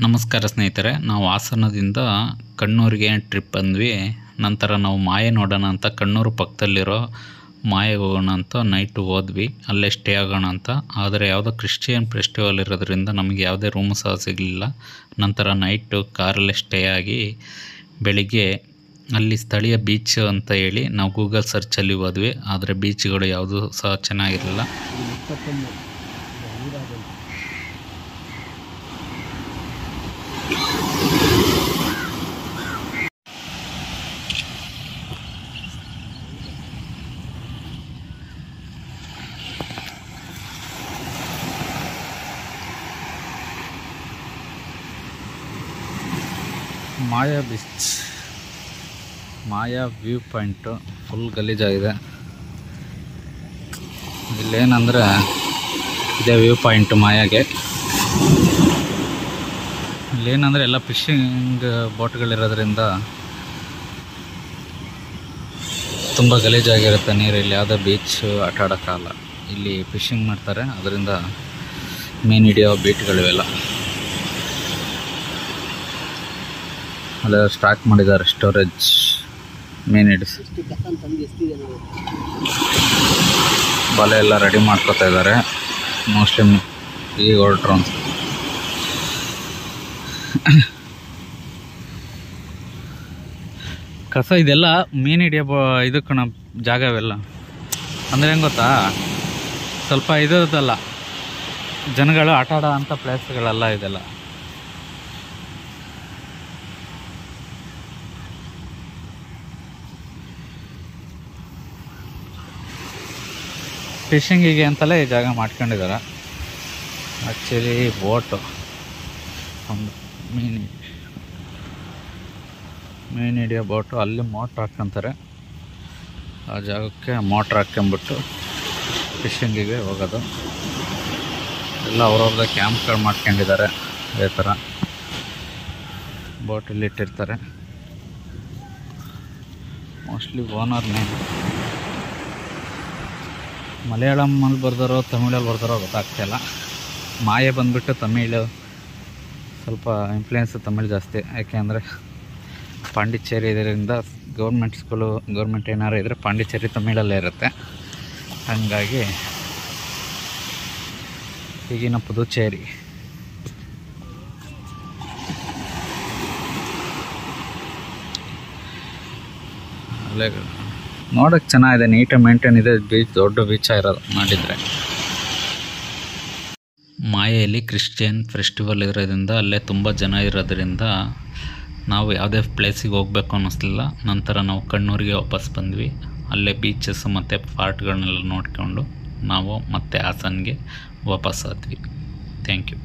ನಮಸ್ಕಾರ ಸ್ನೇಹಿತರೆ, ನಾವು ಹಾಸನದಿಂದ ಕಣ್ಣೂರಿಗೆ ಟ್ರಿಪ್ ಬಂದ್ವಿ. ನಂತರ ನಾವು ಮಾಯೆ ನೋಡೋಣ ಅಂತ ಕಣ್ಣೂರು ಪಕ್ಕದಲ್ಲಿರೋ ಮಾಯೆಗೆ ಹೋಗೋಣ ಅಂತ ನೈಟು ಹೋದ್ವಿ. ಅಲ್ಲೇ ಸ್ಟೇ ಆಗೋಣ ಅಂತ. ಆದರೆ ಯಾವುದೋ ಕ್ರಿಶ್ಚಿಯನ್ ಫೆಸ್ಟಿವಲ್ ಇರೋದ್ರಿಂದ ನಮಗೆ ಯಾವುದೇ ರೂಮ್ ಸಹ ಸಿಗಲಿಲ್ಲ. ನಂತರ ನೈಟು ಕಾರಲ್ಲೇ ಸ್ಟೇ ಆಗಿ ಬೆಳಿಗ್ಗೆ ಅಲ್ಲಿ ಸ್ಥಳೀಯ ಬೀಚ್ ಅಂತ ಹೇಳಿ ನಾವು ಗೂಗಲ್ ಸರ್ಚಲ್ಲಿ ಹೋದ್ವಿ. ಆದರೆ ಬೀಚ್ಗಳು ಯಾವುದೂ ಸಹ ಚೆನ್ನಾಗಿರಲಿಲ್ಲ. ಮಾಯಾ ಬೀಚ್, ಮಾಯಾ ವ್ಯೂ ಪಾಯಿಂಟು ಫುಲ್ ಗಲೀಜಾಗಿದೆ. ಇಲ್ಲೇನಂದರೆ ಇದೇ ವ್ಯೂ ಪಾಯಿಂಟು ಮಾಯಾಗೆ. ಇಲ್ಲೇನಂದರೆ ಎಲ್ಲ ಫಿಶಿಂಗ್ ಬೋಟ್ಗಳಿರೋದ್ರಿಂದ ತುಂಬ ಗಲೀಜಾಗಿರುತ್ತೆ ನೀರು. ಇಲ್ಲಿ ಯಾವುದೇ ಬೀಚ್ ಆಟ ಆಡೋಕ್ಕಾಗಲ್ಲ. ಇಲ್ಲಿ ಫಿಶಿಂಗ್ ಮಾಡ್ತಾರೆ, ಅದರಿಂದ ಮೀನು ಹಿಡಿಯೋ ಬೀಟ್ಗಳಿವೆಲ್ಲ ಅಲ್ಲ ಸ್ಟಾಕ್ ಮಾಡಿದ್ದಾರೆ. ಸ್ಟೋರೇಜ್ ಮೀನು ಹಿಡಿಸಿ ಬಲೆ ಎಲ್ಲ ರೆಡಿ ಮಾಡ್ಕೋತಾ ಇದ್ದಾರೆ. ಮೋಸ್ಟ್ಲಿ ಈಗ ಹೊರಟ್ರು ಅಂತ. ಕಸ ಇದೆಲ್ಲ ಮೀನು ಹಿಡಿಯೋ ಇದಕ್ಕೆ ಜಾಗವೆಲ್ಲ ಅಂದರೆ ಹೆಂಗೆ ಗೊತ್ತಾ, ಸ್ವಲ್ಪ ಇದಲ್ಲ, ಜನಗಳು ಆಟ ಆಡೋ ಅಂಥ ಪ್ಲೇಸ್ಗಳೆಲ್ಲ ಇದೆಲ್ಲ. ಫಿಶಿಂಗಿಗೆ ಅಂತಲೇ ಈ ಜಾಗ ಮಾಡ್ಕೊಂಡಿದ್ದಾರೆ. ಆ್ಯಕ್ಚುಲಿ ಬೋಟು ಒಂದು ಮೀನು ಹಿಡಿಯೋ ಬೋಟು ಅಲ್ಲಿ ಮೋಟ್ರ್ ಹಾಕ್ಕೊಂತಾರೆ. ಆ ಜಾಗಕ್ಕೆ ಮೋಟ್ರ್ ಹಾಕ್ಕೊಂಬಿಟ್ಟು ಫಿಶಿಂಗಿಗೆ ಹೋಗೋದು. ಎಲ್ಲ ಅವ್ರವ್ರದ್ದೇ ಕ್ಯಾಂಪ್ಗಳು ಮಾಡ್ಕೊಂಡಿದ್ದಾರೆ. ಅದೇ ಥರ ಬೋಟಲ್ಲಿ ಇಟ್ಟಿರ್ತಾರೆ. ಮೋಸ್ಟ್ಲಿ ಓನರ್ನೇ ಮಲಯಾಳಮಲ್ಲಿ ಬರ್ದಾರೋ ತಮಿಳಲ್ಲಿ ಬರ್ದಾರೋ ಗೊತ್ತಾಗ್ತಾಯಿಲ್ಲ. ಮಾಯೆ ಬಂದುಬಿಟ್ಟು ತಮಿಳು, ಸ್ವಲ್ಪ ಇನ್ಫ್ಲುಯೆನ್ಸ್ ತಮಿಳು ಜಾಸ್ತಿ. ಯಾಕೆಂದರೆ ಪಾಂಡಿಚೇರಿ ಇದರಿಂದ ಗೌರ್ಮೆಂಟ್ ಸ್ಕೂಲು, ಗೌರ್ಮೆಂಟ್ ಏನಾರು ಇದ್ದರೆ ಪಾಂಡಿಚೇರಿ ತಮಿಳಲ್ಲೇ ಇರುತ್ತೆ. ಹಾಗಾಗಿ ಈಗಿನ ಪುದುಚೇರಿ ಅಲೆಗಳು ನೋಡೋಕ್ಕೆ ಚೆನ್ನಾಗಿದೆ, ನೀಟಾಗಿ ಮೇಂಟೈನ್ ಇದೆ. ಬೀಚ್ ದೊಡ್ಡ ಬೀಚ ಇರೋದು ಮಾಡಿದರೆ. ಮಾಯೆಯಲ್ಲಿ ಕ್ರಿಶ್ಚಿಯನ್ ಫೆಸ್ಟಿವಲ್ ಇರೋದ್ರಿಂದ ಅಲ್ಲೇ ತುಂಬ ಜನ ಇರೋದ್ರಿಂದ ನಾವು ಯಾವುದೇ ಪ್ಲೇಸಿಗೆ ಹೋಗಬೇಕು ಅನ್ನಿಸ್ಲಿಲ್ಲ. ನಂತರ ನಾವು ಕಣ್ಣೂರಿಗೆ ವಾಪಸ್ ಬಂದ್ವಿ. ಅಲ್ಲೇ ಬೀಚಸ್ ಮತ್ತು ಫಾರ್ಟ್ಗಳನ್ನೆಲ್ಲ ನೋಡಿಕೊಂಡು ನಾವು ಮತ್ತೆ ಹಾಸನ್ಗೆ ವಾಪಸ್ ಆದ್ವಿ. Thank you.